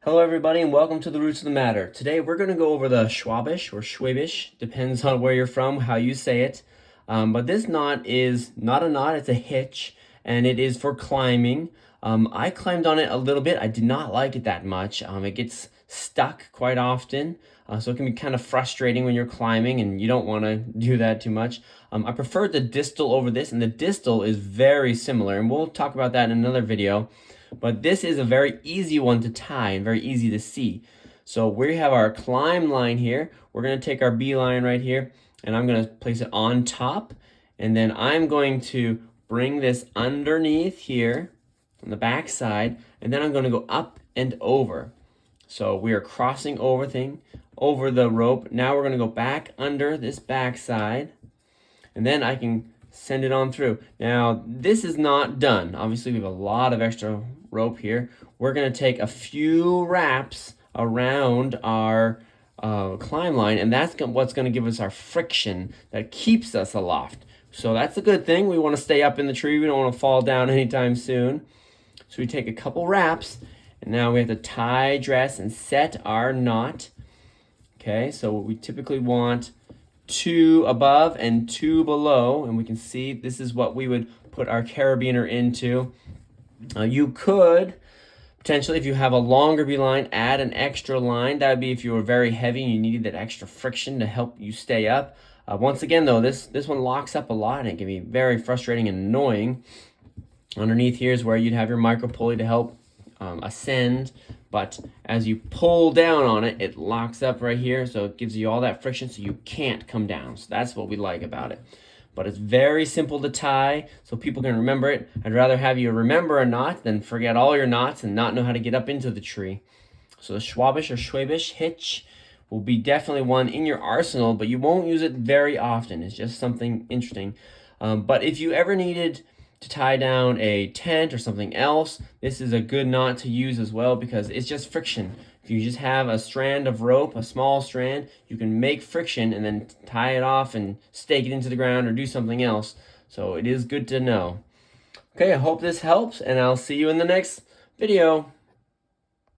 Hello everybody and welcome to the Roots of the Matter. Today we're going to go over the Schwabisch or Schwabisch, depends on where you're from, how you say it. But this knot is not a knot, it's a hitch, and it is for climbing. I climbed on it a little bit. I did not like it that much. It gets stuck quite often, so it can be kind of frustrating when you're climbing and you don't want to do that too much. I prefer the distal over this, and the distal is very similar, and we'll talk about that in another video. But this is a very easy one to tie and very easy to see. So we have our climb line here. We're going to take our B line right here, and I'm going to place it on top. And then I'm going to bring this underneath here on the back side, and then I'm going to go up and over. So we are crossing over the rope. Now we're going to go back under this back side, and then I can send it on through. Now, this is not done. Obviously, we have a lot of extra rope here. We're going to take a few wraps around our climb line, and that's what's going to give us our friction that keeps us aloft. So that's a good thing. We want to stay up in the tree. We don't want to fall down anytime soon. So we take a couple wraps, and now we have to tie, dress, and set our knot. Okay, so we typically want 2 above and 2 below, and we can see this is what we would put our carabiner into. You could potentially, if you have a longer beeline, add an extra line. That would be if you were very heavy and you needed that extra friction to help you stay up. Once again though, this one locks up a lot and it can be very frustrating and annoying. Underneath here is where you'd have your micro pulley to help ascend, but as you pull down on it, it locks up right here, so it gives you all that friction so you can't come down. So that's what we like about it. But it's very simple to tie, so people can remember it. I'd rather have you remember a knot than forget all your knots and not know how to get up into the tree. So the Schwabisch or Schwabisch hitch will be definitely one in your arsenal, but you won't use it very often. It's just something interesting. But if you ever needed to tie down a tent or something else, this is a good knot to use as well because it's just friction. If you just have a strand of rope, a small strand, you can make friction and then tie it off and stake it into the ground or do something else. So it is good to know. Okay, I hope this helps, and I'll see you in the next video.